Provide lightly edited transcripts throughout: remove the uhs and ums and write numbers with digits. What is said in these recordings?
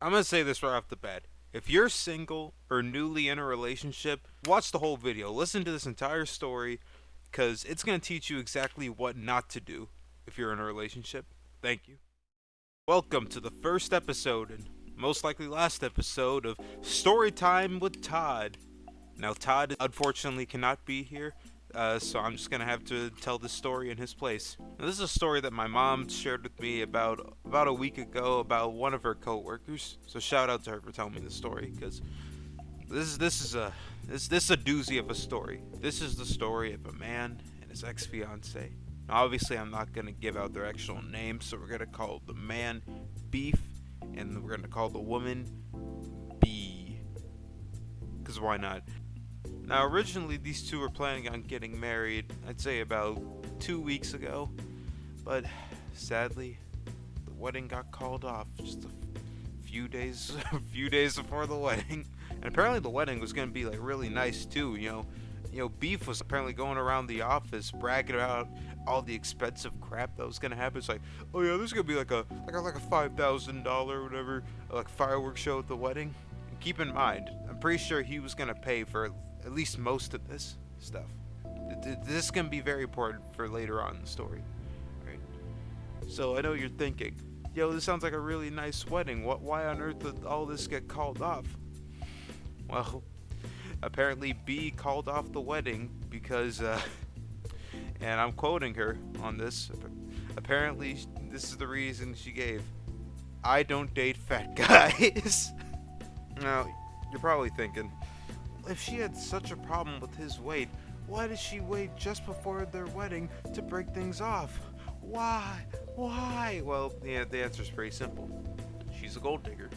I'm gonna say this right off the bat. If you're single or newly in a relationship, watch the whole video. Listen to this entire story, because it's gonna teach you exactly what not to do if you're in a relationship. Thank you. Welcome to the first episode, and most likely last episode, of Story Time with Todd. Now, Todd unfortunately cannot be here, so I'm just gonna have to tell this story in his place. Now, this is a story that my mom shared with me about a week ago about one of her coworkers. So shout out to her for telling me the story, because this is a doozy of a story. This is the story of a man and his ex fiance. Now, obviously, I'm not gonna give out their actual names, so we're gonna call the man Beef, and we're gonna call the woman B. Because why not? Now, originally, these two were planning on getting married, I'd say about 2 weeks ago, but sadly, the wedding got called off just a few days, a few days before the wedding. And apparently, the wedding was gonna be like really nice too. Beef was apparently going around the office bragging about all the expensive crap that was gonna happen. It's like, oh yeah, there's gonna be like a $5,000 whatever, like fireworks show at the wedding. And keep in mind, I'm pretty sure he was gonna pay for at least most of this stuff. This is gonna be very important for later on in the story, right? So I know you're thinking, yo, this sounds like a really nice wedding. Why on earth did all this get called off? Well, apparently B called off the wedding because, and I'm quoting her on this. Apparently, this is the reason she gave: I don't date fat guys. Now, you're probably thinking, if she had such a problem with his weight, why did she wait just before their wedding to break things off? Why? Why? Well, yeah, the answer's pretty simple. She's a gold digger.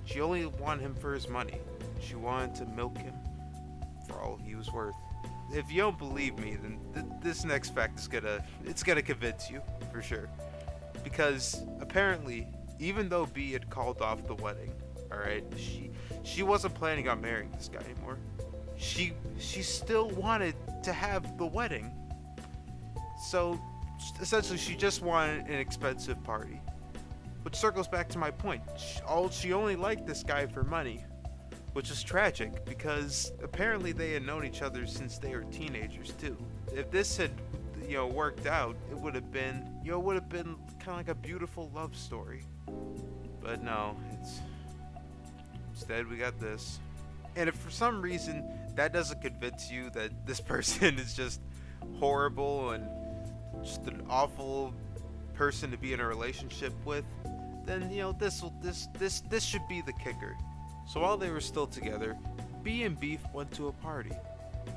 She only wanted him for his money. She wanted to milk him for all he was worth. If you don't believe me, then this next fact is gonna convince you for sure. Because apparently, even though B had called off the wedding, all right, she wasn't planning on marrying this guy anymore. She still wanted to have the wedding. So essentially, she just wanted an expensive party. Which circles back to my point. She only liked this guy for money, which is tragic because apparently they had known each other since they were teenagers too. If this had worked out, it would have been kind of like a beautiful love story. But no, instead we got this. And if for some reason that doesn't convince you that this person is just horrible and just an awful person to be in a relationship with, then this should be the kicker. So while they were still together, B and Beef went to a party.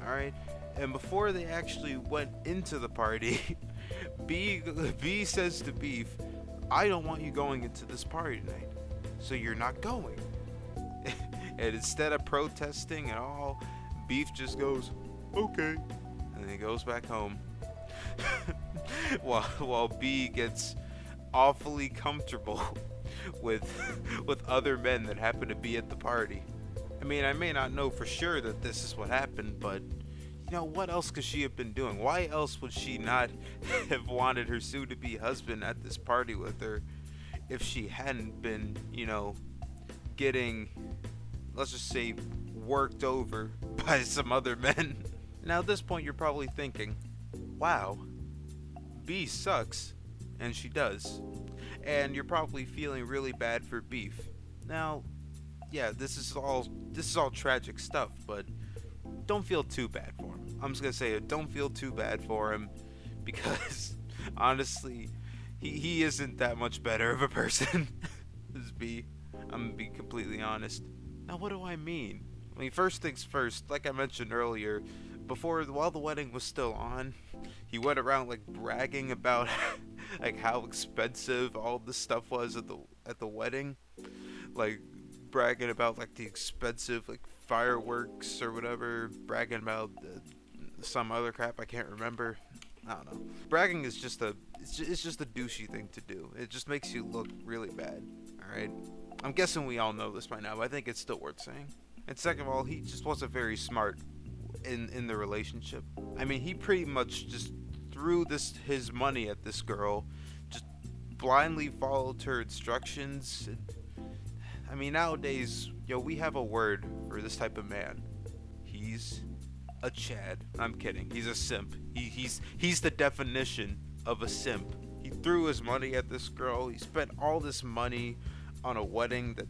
All right, and before they actually went into the party, B says to Beef, "I don't want you going into this party tonight, so you're not going." And instead of protesting at all, Beef just goes, "Okay," and he goes back home. while B gets awfully comfortable with other men that happen to be at the party. I mean, I may not know for sure that this is what happened, but what else could she have been doing? Why else would she not have wanted her soon-to-be husband at this party with her if she hadn't been, getting, let's just say, worked over by some other men? Now, at this point, you're probably thinking, wow, B sucks, and she does. And you're probably feeling really bad for Beef. Now, yeah, this is all tragic stuff, but don't feel too bad for him. I'm just gonna say it, don't feel too bad for him, because honestly, he isn't that much better of a person as B. I'm gonna be completely honest. Now, what do I mean? I mean, first things first, like I mentioned earlier, while the wedding was still on, he went around like bragging about like how expensive all this stuff was at the wedding, like bragging about like the expensive like fireworks or whatever, bragging about some other crap I can't remember. I don't know. Bragging is it's just a douchey thing to do. It just makes you look really bad. All right. I'm guessing we all know this by now, but I think it's still worth saying. And second of all, he just wasn't very smart in the relationship. I mean, he pretty much just threw his money at this girl, just blindly followed her instructions. And I mean, nowadays, we have a word for this type of man. He's a Chad. I'm kidding. He's a simp. He's the definition of a simp. He threw his money at this girl. He spent all this money on a wedding that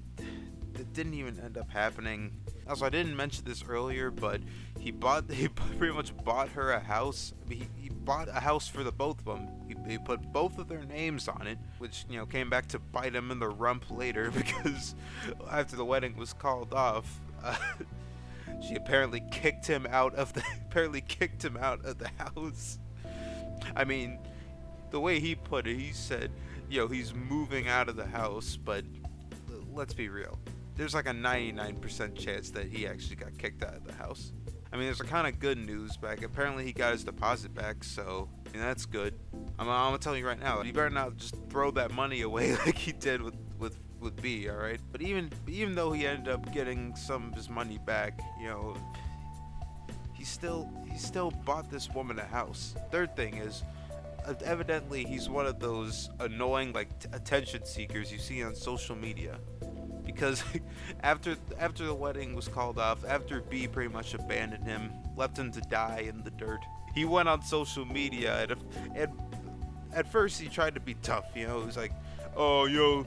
didn't even end up happening. Also, I didn't mention this earlier, but he pretty much bought her a house. I mean, he bought a house for the both of them. He put both of their names on it, which came back to bite him in the rump later because after the wedding was called off, she apparently kicked him out of the house. I mean, the way he put it, he said, he's moving out of the house, but let's be real. There's like a 99% chance that he actually got kicked out of the house. I mean, there's a kind of good news back. Apparently, he got his deposit back, so that's good. I'm gonna tell you right now, you better not just throw that money away like he did with B. All right. But even though he ended up getting some of his money back, he still bought this woman a house. Third thing is, evidently he's one of those annoying attention seekers you see on social media. Because after the wedding was called off, after B pretty much abandoned him, left him to die in the dirt, he went on social media and at first he tried to be tough, he was like, oh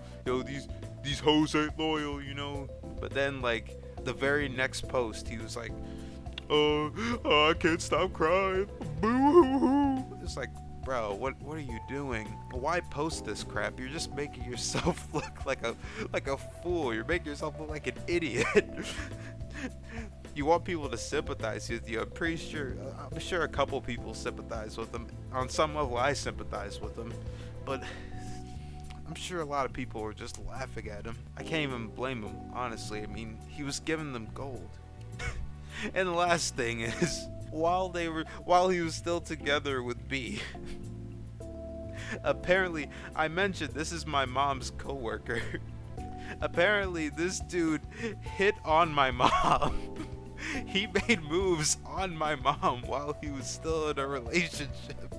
these hoes ain't loyal, but then the very next post he was like, oh I can't stop crying, boo hoo hoo. It's like, bro, what are you doing? Why post this crap? You're just making yourself look like a fool. You're making yourself look like an idiot. You want people to sympathize with you. I'm sure a couple people sympathize with him. On some level, I sympathize with him, but I'm sure a lot of people were just laughing at him. I can't even blame him, honestly. I mean, he was giving them gold. And the last thing is, while he was still together with B, apparently, I mentioned this is my mom's coworker. Apparently, this dude hit on my mom. He made moves on my mom while he was still in a relationship.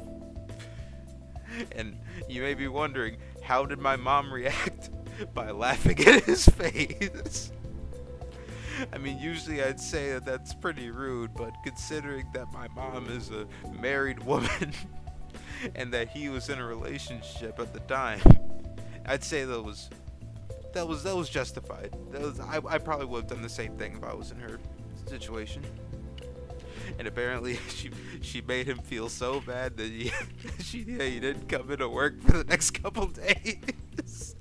And you may be wondering, how did my mom react? By laughing at his face. I mean, usually I'd say that that's pretty rude, but considering that my mom is a married woman and that he was in a relationship at the time, I'd say that was justified. I probably would have done the same thing if I was in her situation. And apparently she made him feel so bad that he didn't come into work for the next couple days.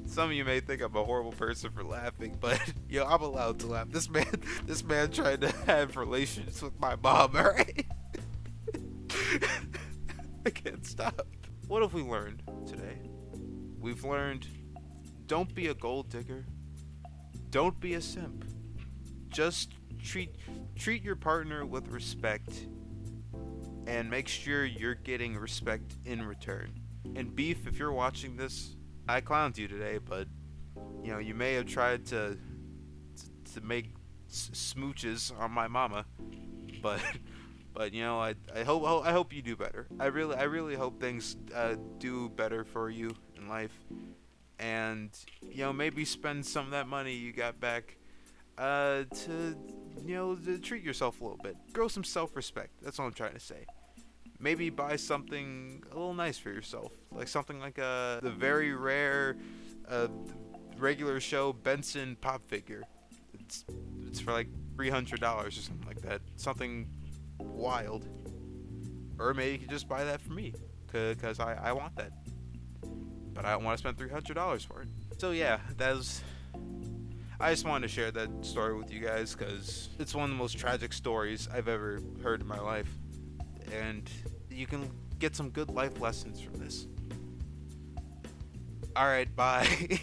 Some of you may think I'm a horrible person for laughing, but I'm allowed to laugh. This man tried to have relations with my mom, alright? I can't stop. What have we learned today? We've learned, don't be a gold digger. Don't be a simp. Just treat your partner with respect and make sure you're getting respect in return. And Beef, if you're watching this, I clowned you today, but you may have tried to make smooches on my mama, but I hope you do better. I really hope things do better for you in life, and maybe spend some of that money you got back to treat yourself a little bit. Grow some self-respect. That's what I'm trying to say. Maybe buy something a little nice for yourself, like something like the very rare regular show Benson pop figure. It's for like $300 or something like that. Something wild. Or maybe you could just buy that for me, because I want that. But I don't want to spend $300 for it. So yeah, I just wanted to share that story with you guys because it's one of the most tragic stories I've ever heard in my life. And you can get some good life lessons from this. Alright, bye.